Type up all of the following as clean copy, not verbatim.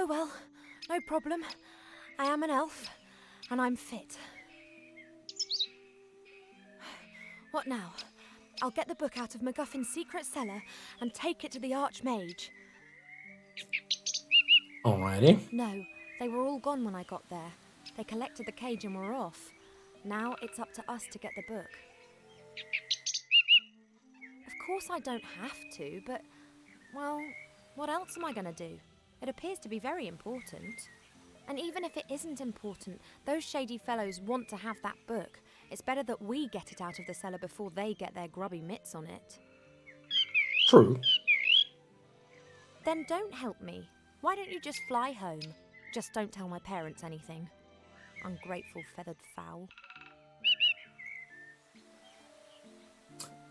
Oh well, no problem. I am an elf, and I'm fit. What now? I'll get the book out of MacGuffin's secret cellar and take it to the Archmage. Alrighty. No, they were all gone when I got there. They collected the cage and were off. Now it's up to us to get the book. Of course I don't have to, but, well, what else am I going to do? It appears to be very important. And even if it isn't important, those shady fellows want to have that book. It's better that we get it out of the cellar before they get their grubby mitts on it. True. Then don't help me. Why don't you just fly home? Just don't tell my parents anything. Ungrateful feathered fowl.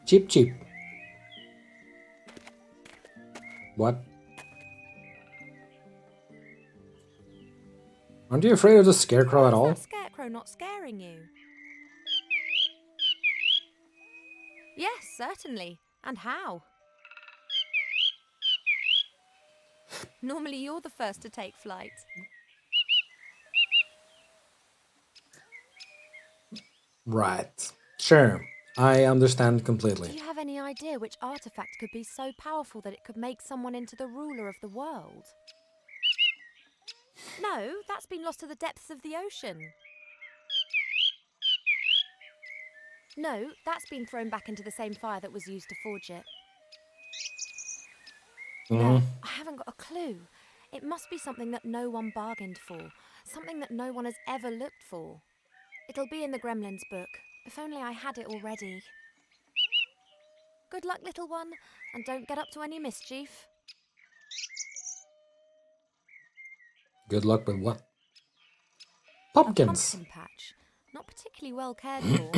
Cheep cheep. What? Aren't you afraid of the scarecrow at all? Is that scarecrow not scaring you? Yes, certainly. And how? Normally you're the first to take flight. Right. Sure. I understand completely. Do you have any idea which artifact could be so powerful that it could make someone into the ruler of the world? No, that's been lost to the depths of the ocean. No, that's been thrown back into the same fire that was used to forge it. No, I haven't got a clue. It must be something that no one bargained for. Something that no one has ever looked for. It'll be in the Gremlins book. If only I had it already. Good luck, little one, and don't get up to any mischief. Good luck with what? A Pumpkins. pumpkin patch. Not particularly well cared for.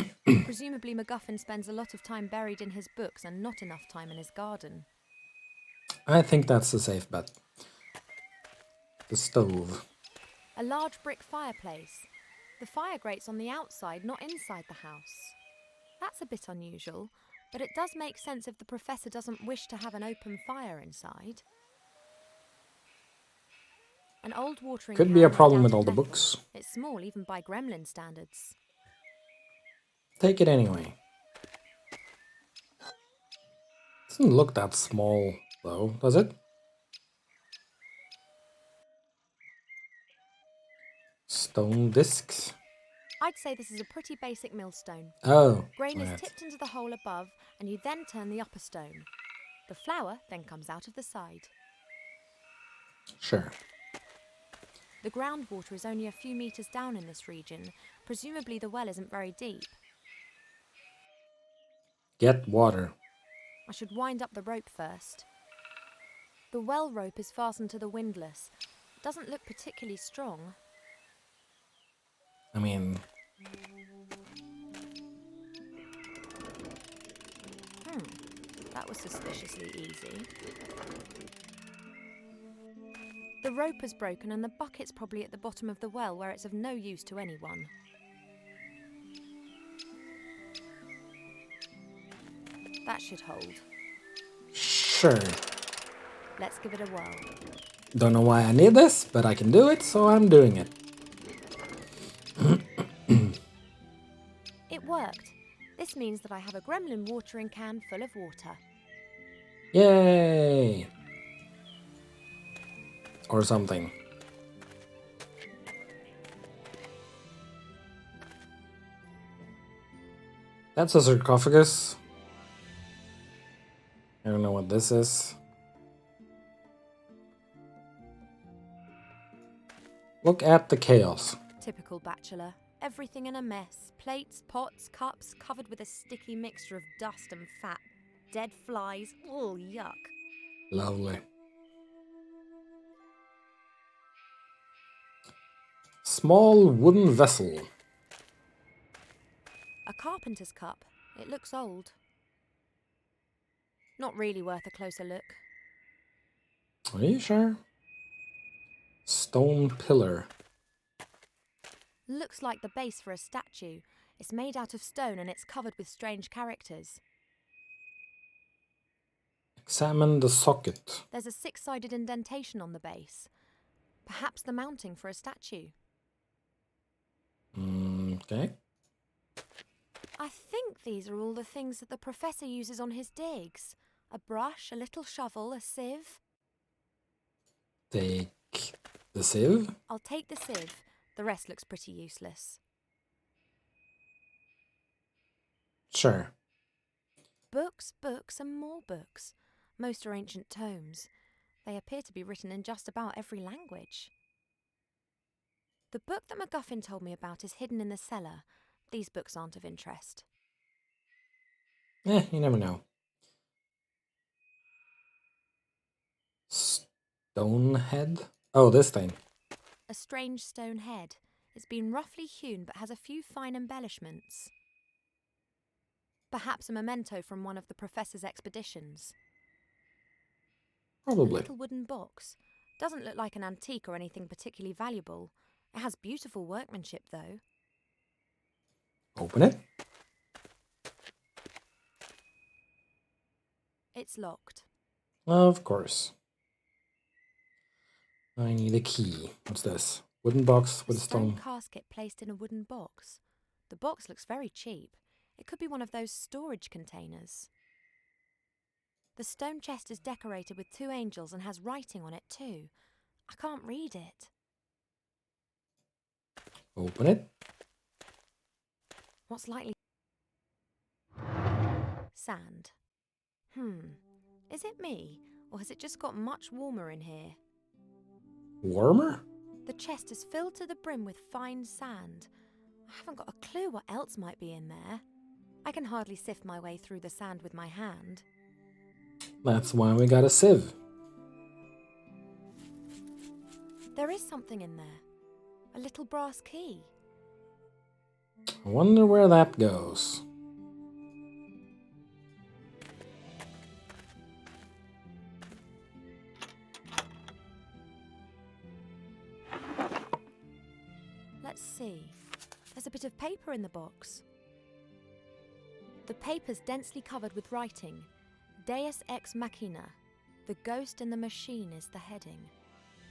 Presumably MacGuffin spends a lot of time buried in his books and not enough time in his garden. I think that's a safe bet. The stove. A large brick fireplace. The fire grates on the outside, not inside the house. That's a bit unusual, but it does make sense if the professor doesn't wish to have an open fire inside. An old watering Could can be a made problem out with of all the metal. books. It's small even by gremlin standards. Take it anyway. Doesn't look that small, though, does it? Stone discs. I'd say this is a pretty basic millstone. Oh, Grain is right. tipped into the hole above, and you then turn the upper stone. The flour then comes out of the side. Sure. The groundwater is only a few metres down in this region. Presumably the well isn't very deep. Get water. I should wind up the rope first. The well rope is fastened to the windlass. It doesn't look particularly strong. I mean, That was suspiciously easy. The rope is broken and the bucket's probably at the bottom of the well where it's of no use to anyone. That should hold. sure. Let's give it a whirl. Don't know why I need this, but I can do it, so I'm doing it. It worked. This means that I have a gremlin watering can full of water. Yay! Or something. That's a sarcophagus. I don't know what this is. Look at the chaos. Typical bachelor. Everything in a mess. Plates, pots, cups, covered with a sticky mixture of dust and fat. Dead flies. Oh, yuck. Lovely. Small wooden vessel. A carpenter's cup. It looks old. Not really worth a closer look. Are you sure? Stone pillar. Looks like the base for a statue. It's made out of stone and it's covered with strange characters. Examine the socket. There's a 6-sided indentation on the base. Perhaps the mounting for a statue. Okay. I think these are all the things that the professor uses on his digs. A brush, a little shovel, a sieve. Take the sieve. I'll take the sieve. The rest looks pretty useless. Sure. Books, books, and more books. Most are ancient tomes. They appear to be written in just about every language. The book that MacGuffin told me about is hidden in the cellar. These books aren't of interest. You never know. Stonehead? Oh, this thing. A strange stone head. It's been roughly hewn but has a few fine embellishments. Perhaps a memento from one of the professor's expeditions. A Probably. little wooden box. Doesn't look like an antique or anything particularly valuable. It has beautiful workmanship, though. Open it. It's locked. Of course. I need a key. What's this? Wooden box with a stone. Casket placed in a wooden box. The box looks very cheap. It could be one of those storage containers. The stone chest is decorated with 2 angels and has writing on it too. I can't read it. Open it. What's likely? Sand. Is it me, or has it just got much warmer in here? Warmer? The chest is filled to the brim with fine sand. I haven't got a clue what else might be in there. I can hardly sift my way through the sand with my hand. That's why we got a sieve. There is something in there. A little brass key. I wonder where that goes. Let's see. There's a bit of paper in the box. The paper's densely covered with writing. Deus ex machina. The ghost in the machine is the heading.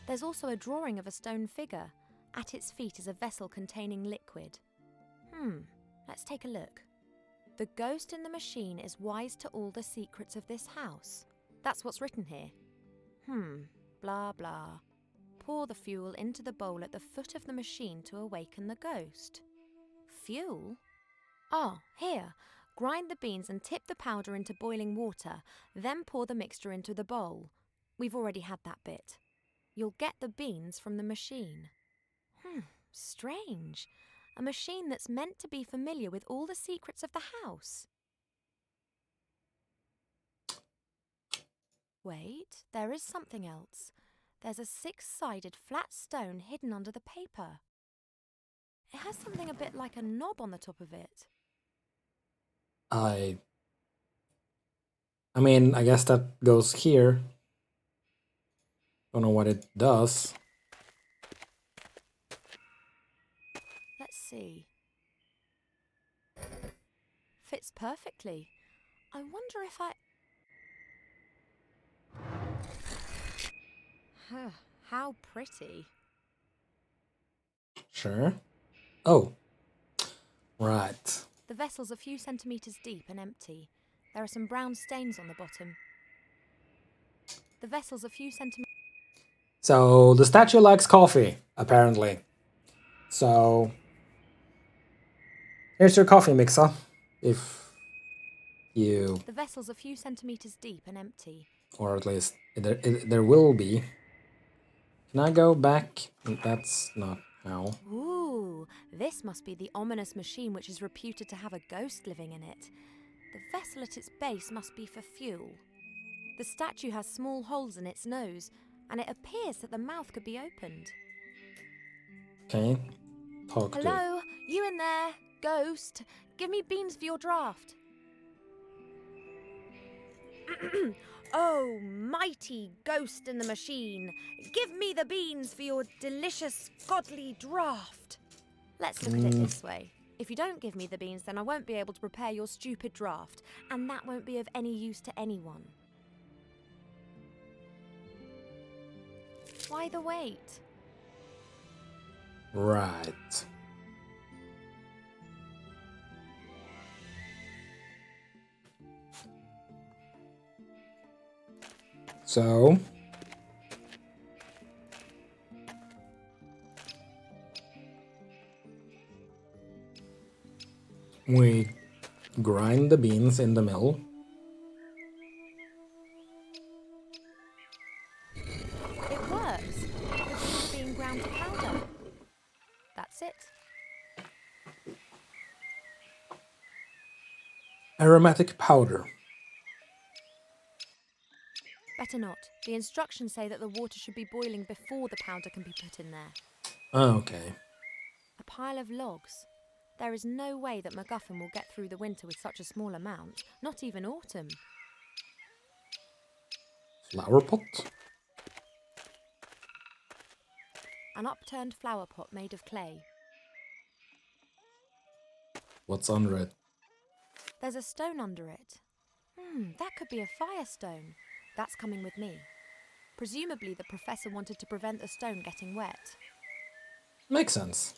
There's also a drawing of a stone figure. At its feet is a vessel containing liquid. Let's take a look. The ghost in the machine is wise to all the secrets of this house. That's what's written here. Blah blah. Pour the fuel into the bowl at the foot of the machine to awaken the ghost. Fuel? Oh, here. Grind the beans and tip the powder into boiling water, then pour the mixture into the bowl. We've already had that bit. You'll get the beans from the machine. Strange. A machine that's meant to be familiar with all the secrets of the house. Wait, there is something else. There's a 6-sided flat stone hidden under the paper. It has something a bit like a knob on the top of it. I mean, I guess that goes here. Don't know what it does. Let's see. Fits perfectly. I wonder if How pretty. Sure. Oh. Right. The vessel's a few centimetres deep and empty. There are some brown stains on the bottom. The vessel's a few centimetres... So, the statue likes coffee, apparently. So, here's your coffee mixer. If you... The vessel's a few centimetres deep and empty. Or at least, there will be. Can I go back? That's not how. Ooh, this must be the ominous machine which is reputed to have a ghost living in it. The vessel at its base must be for fuel. The statue has small holes in its nose, and it appears that the mouth could be opened. Okay. Talk to. Hello, you in there? Ghost, give me beans for your draft. Oh, mighty ghost in the machine, give me the beans for your delicious, godly draft. Let's look at it this way. If you don't give me the beans, then I won't be able to prepare your stupid draft, and that won't be of any use to anyone. Why the wait? Right. So we grind the beans in the mill. It works. The beans are being ground to powder. That's it. Aromatic powder. Better not. The instructions say that the water should be boiling before the powder can be put in there. Okay. A pile of logs. There is no way that MacGuffin will get through the winter with such a small amount, not even autumn. Flower pot. An upturned flower pot made of clay. What's under it? There's a stone under it. That could be a firestone. That's coming with me. Presumably the professor wanted to prevent the stone getting wet. Makes sense.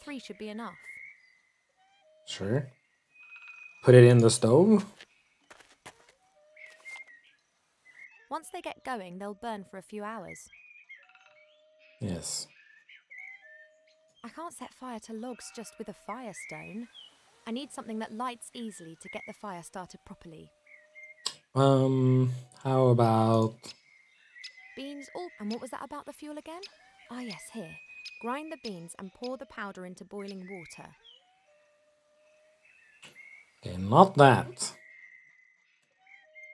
3 should be enough. Sure. Put it in the stove. Once they get going, they'll burn for a few hours. Yes. I can't set fire to logs just with a firestone. I need something that lights easily to get the fire started properly. How about... Beans all... And what was that about the fuel again? Ah yes, here. Grind the beans and pour the powder into boiling water. Okay, not that.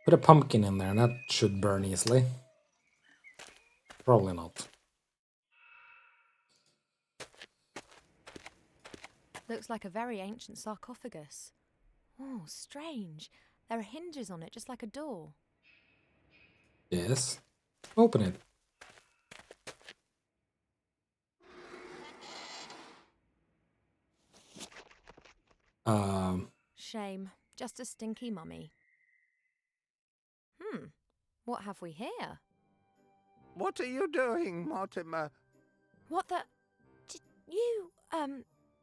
Put a pumpkin in there, that should burn easily. Probably not. Looks like a very ancient sarcophagus. Oh, strange. There are hinges on it, just like a door. Yes. Open it. Shame. Just a stinky mummy. What have we here? What are you doing, Mortimer? What the...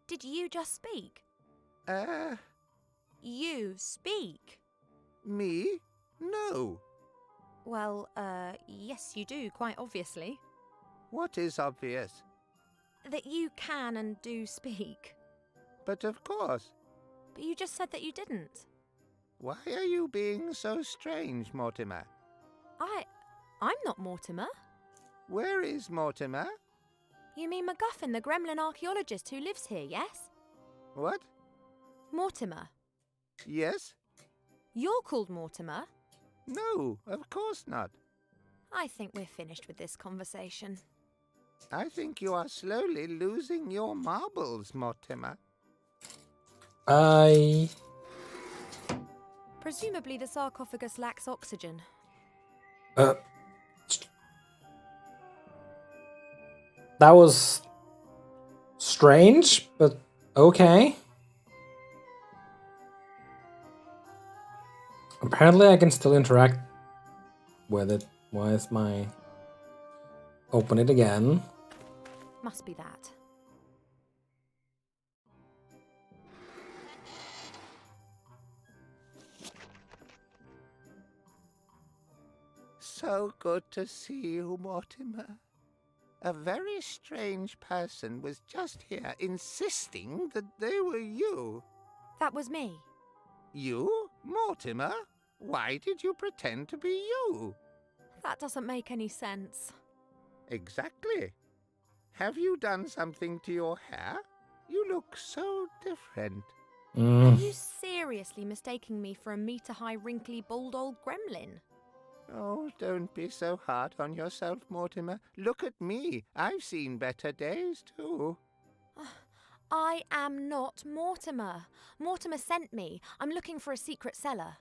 Did you just speak? You speak? Me? No. Well, yes you do, quite obviously. What is obvious? That you can and do speak. But of course. But you just said that you didn't. Why are you being so strange, Mortimer? I'm not Mortimer. Where is Mortimer? You mean MacGuffin, the gremlin archaeologist who lives here, yes? What? Mortimer. Yes? You're called Mortimer? No, of course not. I think we're finished with this conversation. I think you are slowly losing your marbles, Mortimer. Presumably the sarcophagus lacks oxygen. That was strange, but okay. Apparently I can still interact with it. Why is my... Open it again. Must be that. So good to see you, Mortimer. A very strange person was just here insisting that they were you. That was me. You? Mortimer? Why did you pretend to be you? That doesn't make any sense. Exactly. Have you done something to your hair? You look so different. Are you seriously mistaking me for a meter-high, wrinkly, bald old gremlin? Oh, don't be so hard on yourself, Mortimer. Look at me. I've seen better days, too. I am not Mortimer. Mortimer sent me. I'm looking for a secret cellar.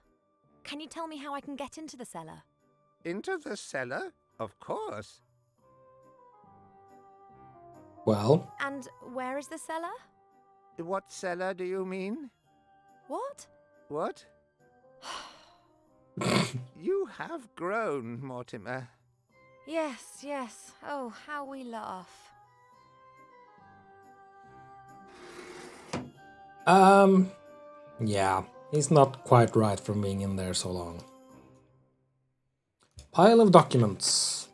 Can you tell me how I can get into the cellar? Into the cellar? Of course. Well, And where is the cellar? What cellar do you mean? What? What? You have grown, Mortimer. Yes, yes. Oh, how we laugh. Yeah, he's not quite right for being in there so long. Pile of documents.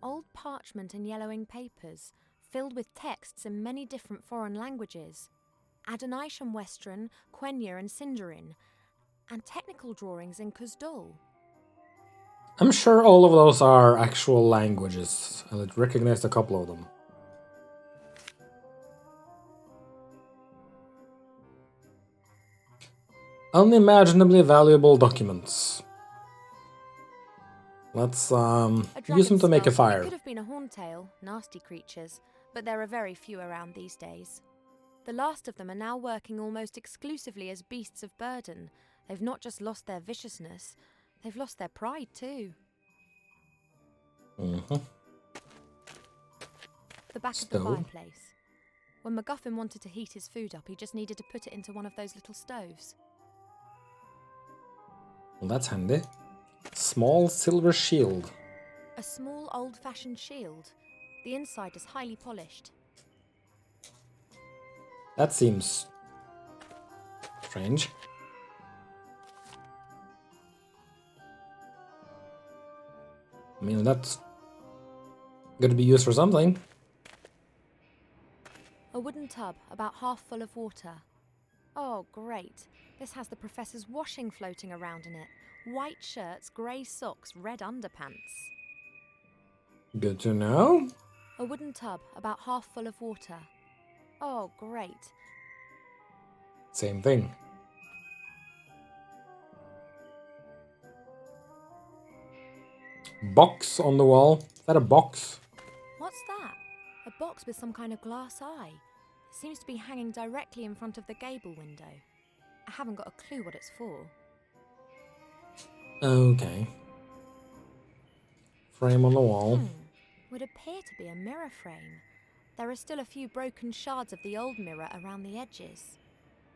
Old parchment and yellowing papers, filled with texts in many different foreign languages. Adonisham Western, Quenya and Sindarin, and technical drawings in Kuzdul. I'm sure all of those are actual languages. I recognized a couple of them. Unimaginably valuable documents. Let's use them to make a skull. It fire. could have been a horntail, nasty creatures, but there are very few around these days. The last of them are now working almost exclusively as beasts of burden. They've not just lost their viciousness, they've lost their pride too. Mm-hmm. The back of the fireplace. When MacGuffin wanted to heat his food up, he just needed to put it into one of those little stoves. Well, that's handy. Small silver shield. A small old-fashioned shield. The inside is highly polished. That seems strange. I mean, that's gonna be used for something. A wooden tub, about half full of water. Oh, great. This has the professor's washing floating around in it. White shirts, grey socks, red underpants. Good to know. A wooden tub, about half full of water. Oh, great. Same thing. Box on the wall. Is that a box? What's that? A box with some kind of glass eye. It seems to be hanging directly in front of the gable window. I haven't got a clue what it's for. Okay. Frame on the wall. Would appear to be a mirror frame. There are still a few broken shards of the old mirror around the edges.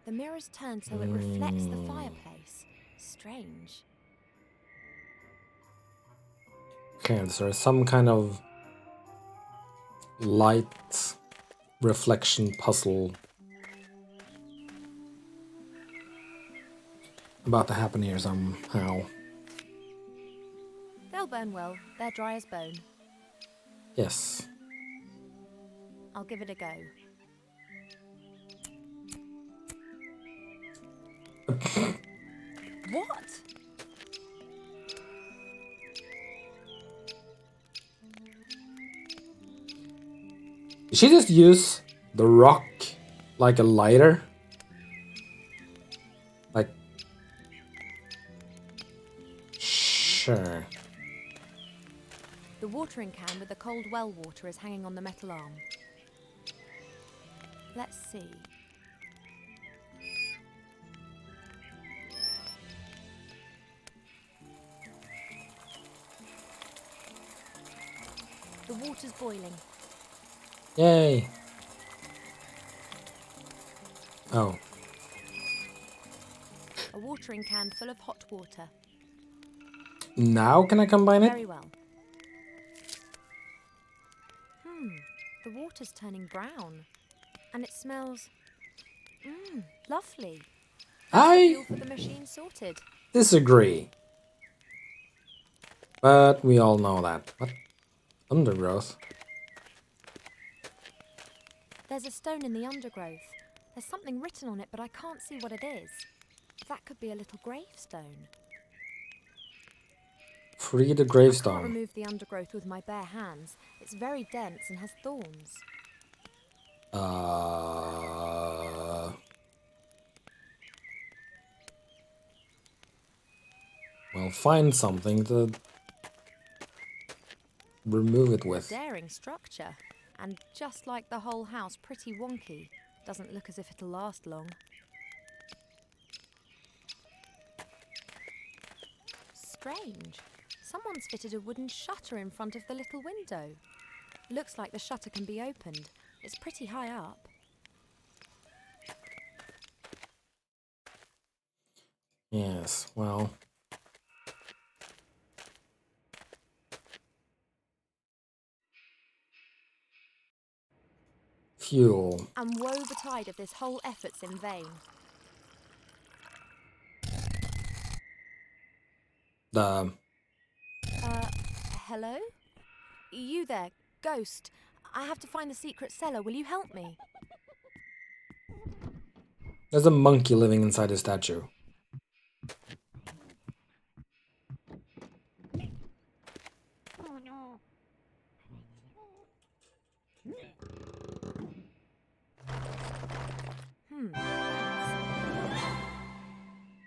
The mirror's turned so it reflects the fireplace. Strange. Okay, so there's some kind of light reflection puzzle about to happen here somehow. They'll burn well. They're dry as bone. Yes. I'll give it a go. What? Did she just use the rock like a lighter? Like... Sure. The watering can with the cold well water is hanging on the metal arm. Let's see. The water's boiling. Yay. Oh. A watering can full of hot water. Now can I combine it? Very well. The water's turning brown. And it smells... lovely. I Fuel for the machine sorted. disagree. But we all know that. What? Undergrowth? There's a stone in the undergrowth. There's something written on it, but I can't see what it is. That could be a little gravestone. Free the I can't gravestone. remove the undergrowth with my bare hands. It's very dense and has thorns. Well, find something to remove it with. Daring structure. And just like the whole house, pretty wonky. Doesn't look as if it'll last long. Strange. Someone's fitted a wooden shutter in front of the little window. Looks like the shutter can be opened. It's pretty high up. Yes, well... fuel. And woe betide if this whole effort's in vain. The Hello? You there, ghost. I have to find the secret cellar. Will you help me? There's a monkey living inside the statue. Oh no.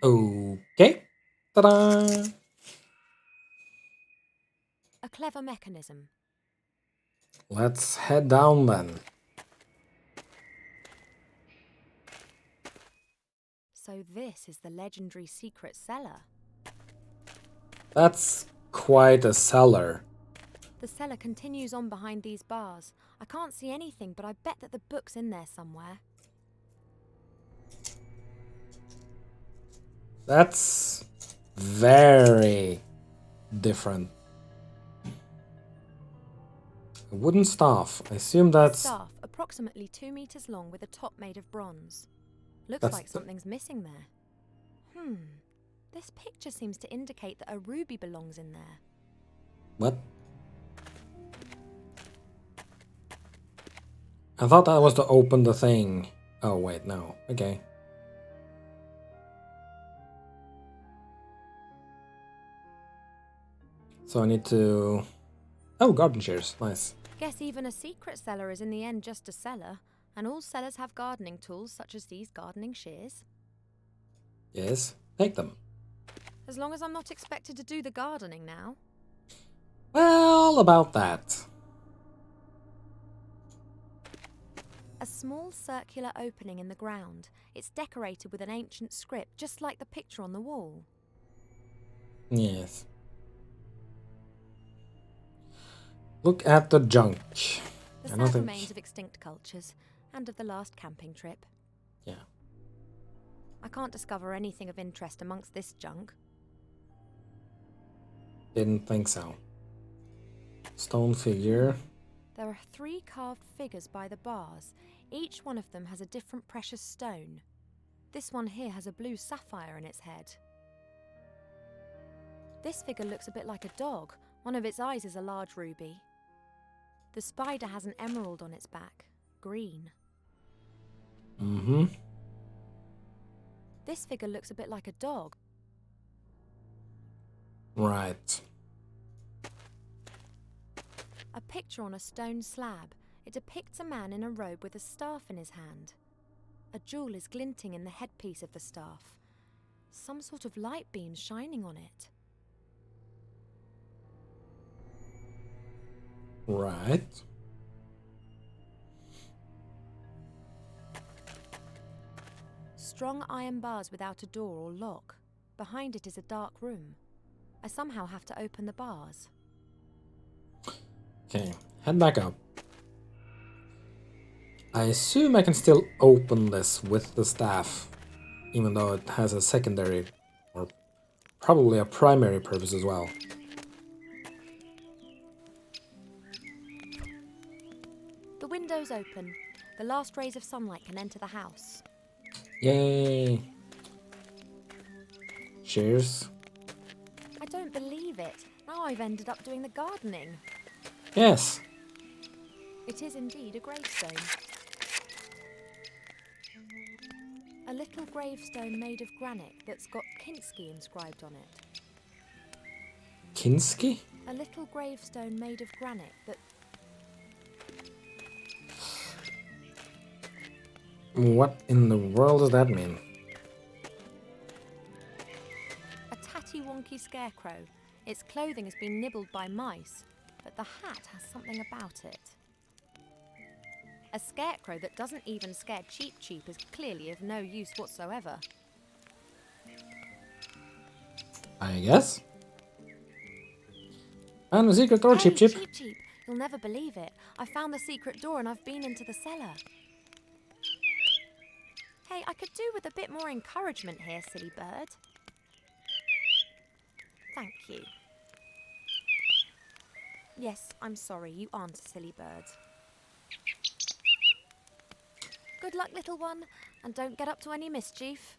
Okay. Ta-da! A clever mechanism. Let's head down then. So this is the legendary secret cellar. That's quite a cellar. The cellar continues on behind these bars. I can't see anything, but I bet that the book's in there somewhere. That's very different. A wooden staff. I assume A that's... staff, approximately 2 meters long with a top made of bronze. Looks That's like something's missing there. This picture seems to indicate that a ruby belongs in there. What? I thought that was to open the thing. Oh, wait, no. Okay. So I need to... Oh, garden shears. Nice. Guess even a secret cellar is in the end just a cellar, and all cellars have gardening tools such as these gardening shears. Yes, take them. As long as I'm not expected to do the gardening now. Well, about that. A small circular opening in the ground. It's decorated with an ancient script, just like the picture on the wall. Yes. Look at the junk. The I don't sad think... remains of extinct cultures, and of the last camping trip. Yeah. I can't discover anything of interest amongst this junk. Didn't think so. Stone figure. There are 3 carved figures by the bars. Each one of them has a different precious stone. This one here has a blue sapphire in its head. This figure looks a bit like a dog. One of its eyes is a large ruby. The spider has an emerald on its back, green. Mm-hmm. This figure looks a bit like a dog. Right. A picture on a stone slab. It depicts a man in a robe with a staff in his hand. A jewel is glinting in the headpiece of the staff. Some sort of light beam shining on it. Right. Strong iron bars without a door or lock. Behind it is a dark room. I somehow have to open the bars. Okay, head back up. I assume I can still open this with the staff, even though it has a secondary, or probably a primary purpose as well. The window's open. The last rays of sunlight can enter the house. Yay! Cheers. I don't believe it. Now I've ended up doing the gardening. Yes. It is indeed a gravestone. A little gravestone made of granite that's got Kinski inscribed on it. Kinski? A little gravestone made of granite that... What in the world does that mean? A tatty-wonky scarecrow. Its clothing has been nibbled by mice, but the hat has something about it. A scarecrow that doesn't even scare Cheep Cheep is clearly of no use whatsoever. I guess. Found the secret door, Hey, Chip Chip. Cheep Cheep, you'll never believe it. I found the secret door and I've been into the cellar. Hey, I could do with a bit more encouragement here, silly bird. Thank you. Yes, I'm sorry, you aren't a silly bird. Good luck, little one, and don't get up to any mischief.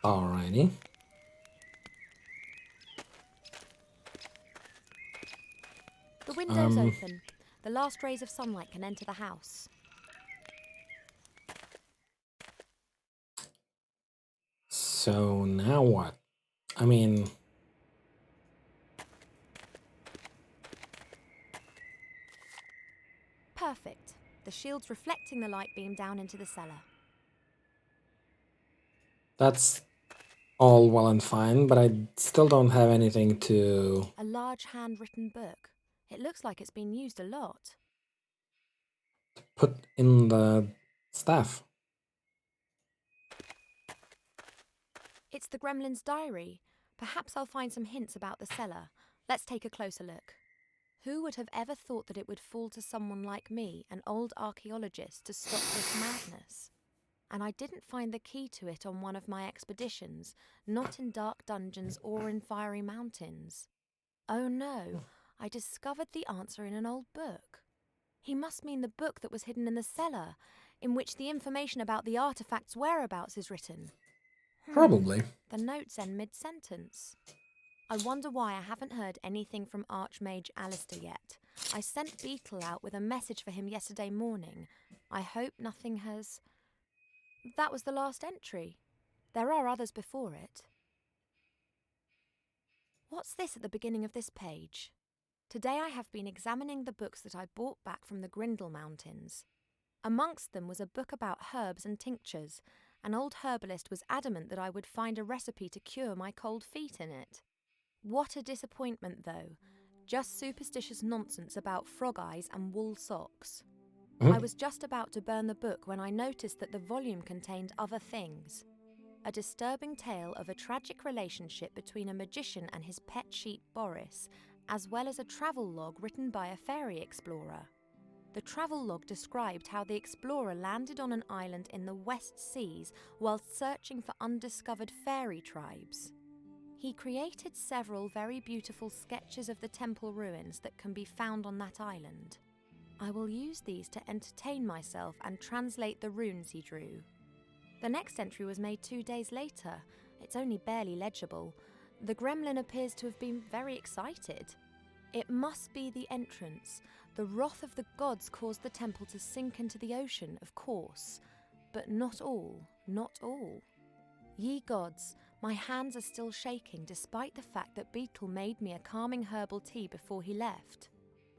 Alrighty. The window's open. The last rays of sunlight can enter the house. So now what? I mean, Perfect. The shield's reflecting the light beam down into the cellar. that's all well and fine, but I still don't have anything to A large handwritten book. It looks like it's been used a lot. put in the staff. It's the gremlin's diary. Perhaps I'll find some hints about the cellar. Let's take a closer look. Who would have ever thought that it would fall to someone like me, an old archaeologist, to stop this madness? And I didn't find the key to it on one of my expeditions, not in dark dungeons or in fiery mountains. Oh no, I discovered the answer in an old book. He must mean the book that was hidden in the cellar, in which the information about the artifact's whereabouts is written. Probably. The notes end mid-sentence. I wonder why I haven't heard anything from Archmage Alistair yet. I sent Beetle out with a message for him yesterday morning. I hope nothing has... That was the last entry. There are others before it. What's this at the beginning of this page? Today I have been examining the books that I brought back from the Grindle Mountains. Amongst them was a book about herbs and tinctures. An old herbalist was adamant that I would find a recipe to cure my cold feet in it. What a disappointment, though. Just superstitious nonsense about frog eyes and wool socks. I was just about to burn the book when I noticed that the volume contained other things. A disturbing tale of a tragic relationship between a magician and his pet sheep Boris, as well as a travel log written by a fairy explorer. The travel log described how the explorer landed on an island in the West Seas whilst searching for undiscovered fairy tribes. He created several very beautiful sketches of the temple ruins that can be found on that island. I will use these to entertain myself and translate the runes he drew. The next entry was made 2 days later. It's only barely legible. The gremlin appears to have been very excited. It must be the entrance. The wrath of the gods caused the temple to sink into the ocean, of course. But not all, not all. Ye gods, my hands are still shaking despite the fact that Beetle made me a calming herbal tea before he left.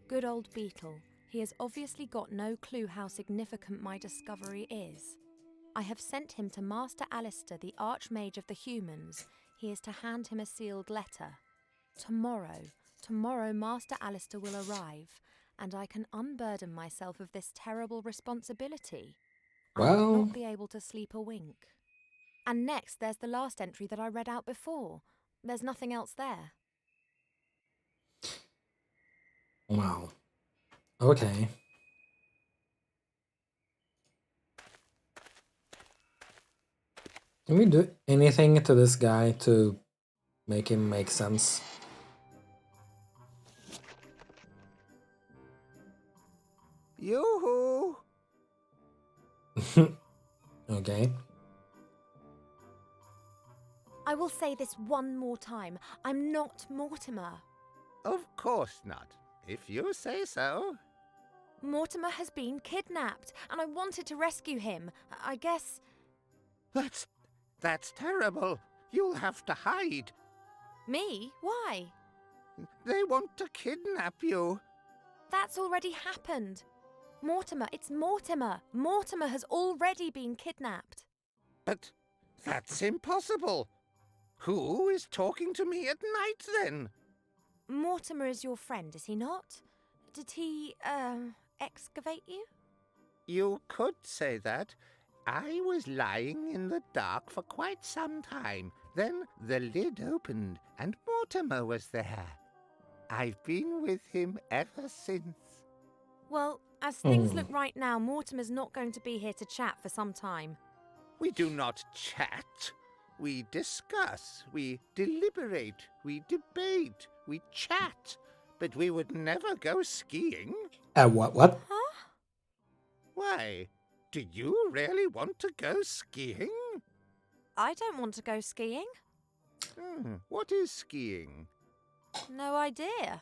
Good old Beetle, he has obviously got no clue how significant my discovery is. I have sent him to Master Alistair, the Archmage of the Humans. He is to hand him a sealed letter. Tomorrow Master Alistair will arrive, and I can unburden myself of this terrible responsibility. I will Well, not be able to sleep a wink. And next, there's the last entry that I read out before. There's nothing else there. wow. Okay. Can we do anything to this guy to make him make sense? Yoo-hoo! Okay. I will say this one more time. I'm not Mortimer. Of course not, if you say so. Mortimer has been kidnapped, and I wanted to rescue him. I guess... That's terrible. You'll have to hide. Me? Why? They want to kidnap you. That's already happened. Mortimer, it's Mortimer. Mortimer has already been kidnapped. But that's impossible. Who is talking to me at night, then? Mortimer is your friend, is he not? Did he, excavate you? You could say that. I was lying in the dark for quite some time. Then the lid opened, and Mortimer was there. I've been with him ever since. Well, as things look right now, Mortimer's not going to be here to chat for some time. We do not chat. We discuss, we deliberate, we debate, we chat. but we would never go skiing. What? Huh? Why? Do you really want to go skiing? I don't want to go skiing. What is skiing? No idea.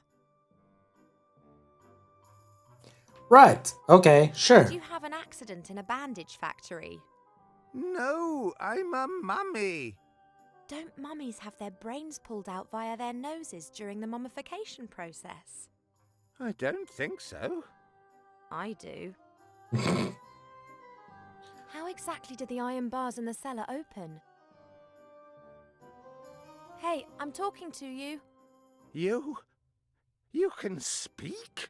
Right, okay, sure. Did you have an accident in a bandage factory? No, I'm a mummy. Don't mummies have their brains pulled out via their noses during the mummification process? I don't think so. I do. How exactly did the iron bars in the cellar open? Hey, I'm talking to you. You can speak?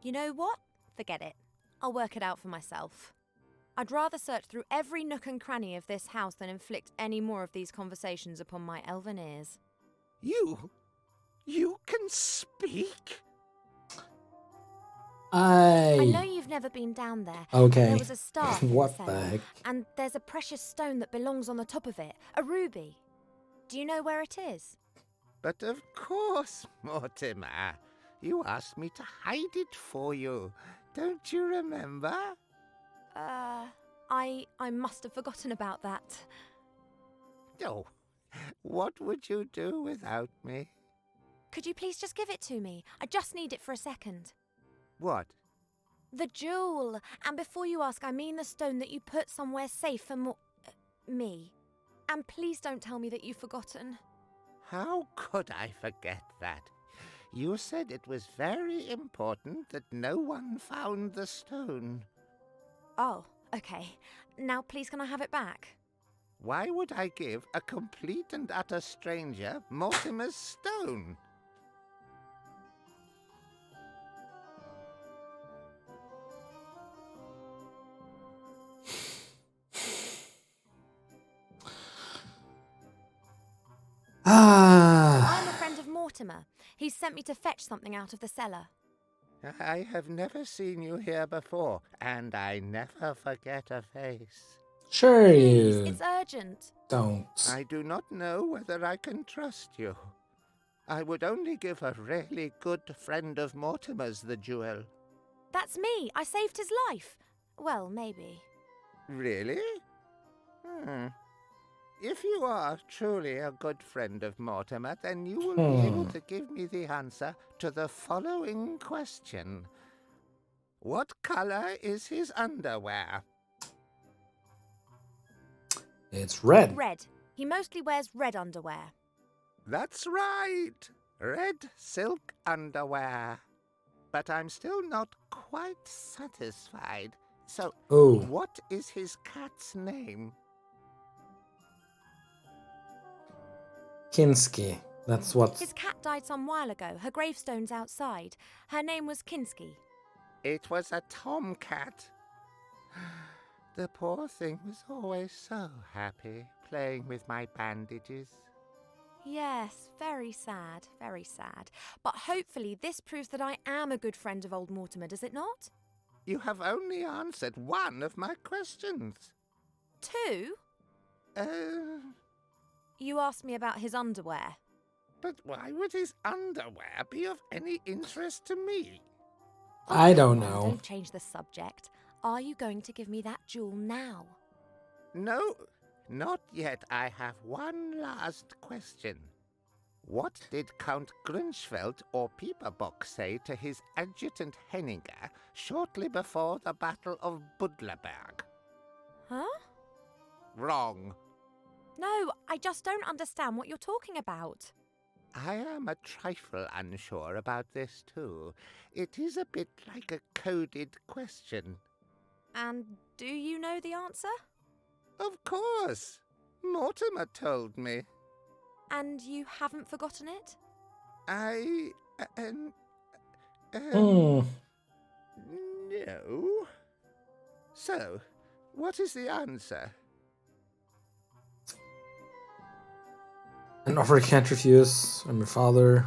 You know what? Forget it. I'll work it out for myself. I'd rather search through every nook and cranny of this house than inflict any more of these conversations upon my elven ears. You can speak? I know you've never been down there. Okay. There was a staff in What the the cellar, heck? and there's a precious stone that belongs on the top of it, a ruby. Do you know where it is? But of course, Mortimer. You asked me to hide it for you. Don't you remember? I must have forgotten about that. Oh, what would you do without me? Could you please just give it to me? I just need it for a second. What? The jewel. And before you ask, I mean the stone that you put somewhere safe for me. And please don't tell me that you've forgotten. How could I forget that? You said it was very important that no one found the stone. Oh, okay. Now please can I have it back? Why would I give a complete and utter stranger Mortimer's stone? I'm a friend of Mortimer. He's sent me to fetch something out of the cellar. I have never seen you here before, and I never forget a face. Sure Please, you it's urgent. don't. I do not know whether I can trust you. I would only give a really good friend of Mortimer's the jewel. That's me. I saved his life. Well, maybe. Really? If you are truly a good friend of Mortimer, then you will be able to give me the answer to the following question. What color is his underwear? It's red. Red. He mostly wears red underwear. That's right. Red silk underwear. But I'm still not quite satisfied. So, Oh, what is his cat's name? Kinski. That's what. His cat died some while ago. Her gravestone's outside. Her name was Kinski. It was a tomcat. The poor thing was always so happy playing with my bandages. Yes, very sad, very sad. But hopefully this proves that I am a good friend of old Mortimer, does it not? You have only answered one of my questions. 2? You asked me about his underwear. But why would his underwear be of any interest to me? I Oh, don't come on, know. Don't change the subject. Are you going to give me that jewel now? No, not yet. I have one last question. What did Count Grunschfeld or Pieperbock say to his adjutant Henninger shortly before the Battle of Budleberg? Huh? Wrong. No, I just don't understand what you're talking about. I am a trifle unsure about this too. It is a bit like a coded question. And do you know the answer? Of course. Mortimer told me. And you haven't forgotten it? Hmm. No. So, what is the answer? An offer I can't refuse. I'm your father.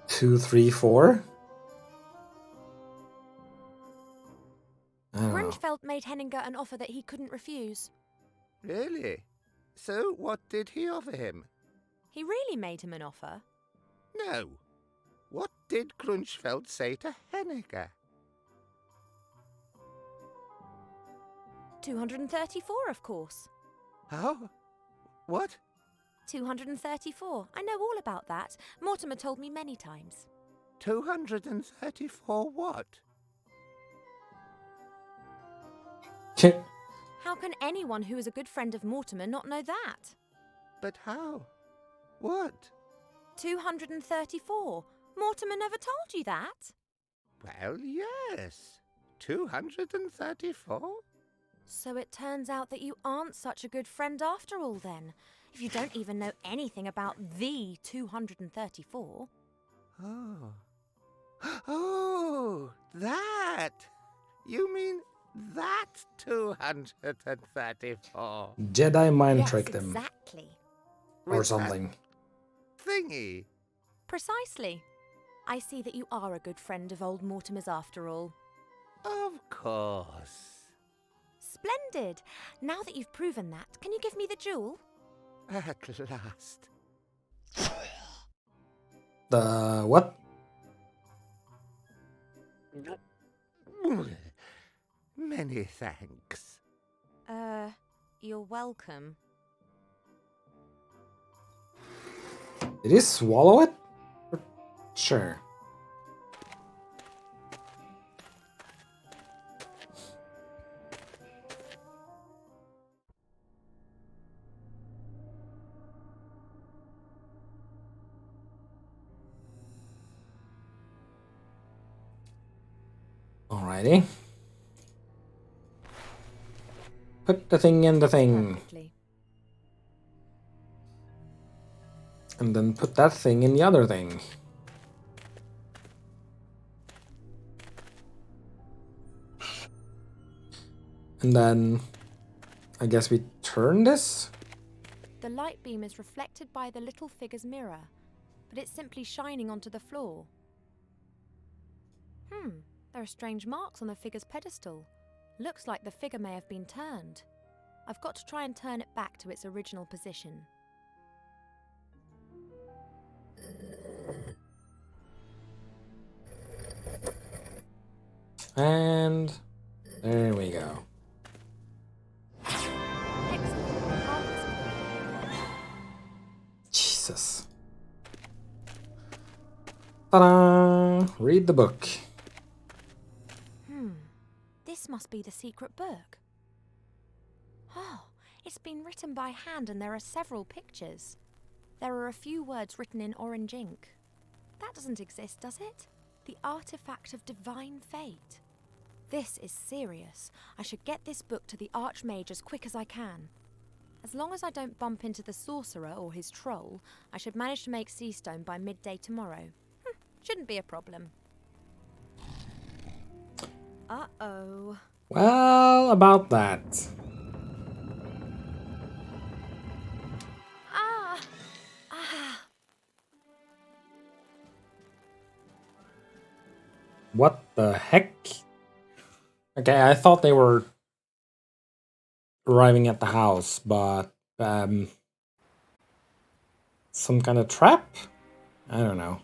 2, 3, 4. I don't know. Grunschfeld made Henninger an offer that he couldn't refuse. Really? So, what did he offer him? He really made him an offer. No. What did Crunchfeld say to Henniger? 234, of course. Oh? What? 234. I know all about that. Mortimer told me many times. 234 what? How can anyone who is a good friend of Mortimer not know that? But how? What? 234. Mortimer never told you that? Well, yes. 234? So it turns out that you aren't such a good friend after all then, if you don't even know anything about the 234. Oh. Oh, that! You mean that 234? Jedi mind Yes, tricked him. exactly. Or With that something. Thingy. Precisely. I see that you are a good friend of old Mortimer's after all. Of course. Splendid! Now that you've proven that, can you give me the jewel? At last. The what? Many thanks. You're welcome. Did he swallow it? Sure. Alrighty. Put the thing in the thing. Perfectly. And then put that thing in the other thing. And then I guess we turn this? The light beam is reflected by the little figure's mirror, but it's simply shining onto the floor. There are strange marks on the figure's pedestal. Looks like the figure may have been turned. I've got to try and turn it back to its original position. And there we go. Excellent. The path is clear. Jesus. Ta-da! Read the book. This must be the secret book. Oh, it's been written by hand and there are several pictures. There are a few words written in orange ink. That doesn't exist, does it? The artifact of divine fate. This is serious. I should get this book to the Archmage as quick as I can. As long as I don't bump into the sorcerer or his troll, I should manage to make Seastone by midday tomorrow. Shouldn't be a problem. Uh-oh. Well, about that. Ah! What the heck? Okay, I thought they were arriving at the house, but some kind of trap? I don't know.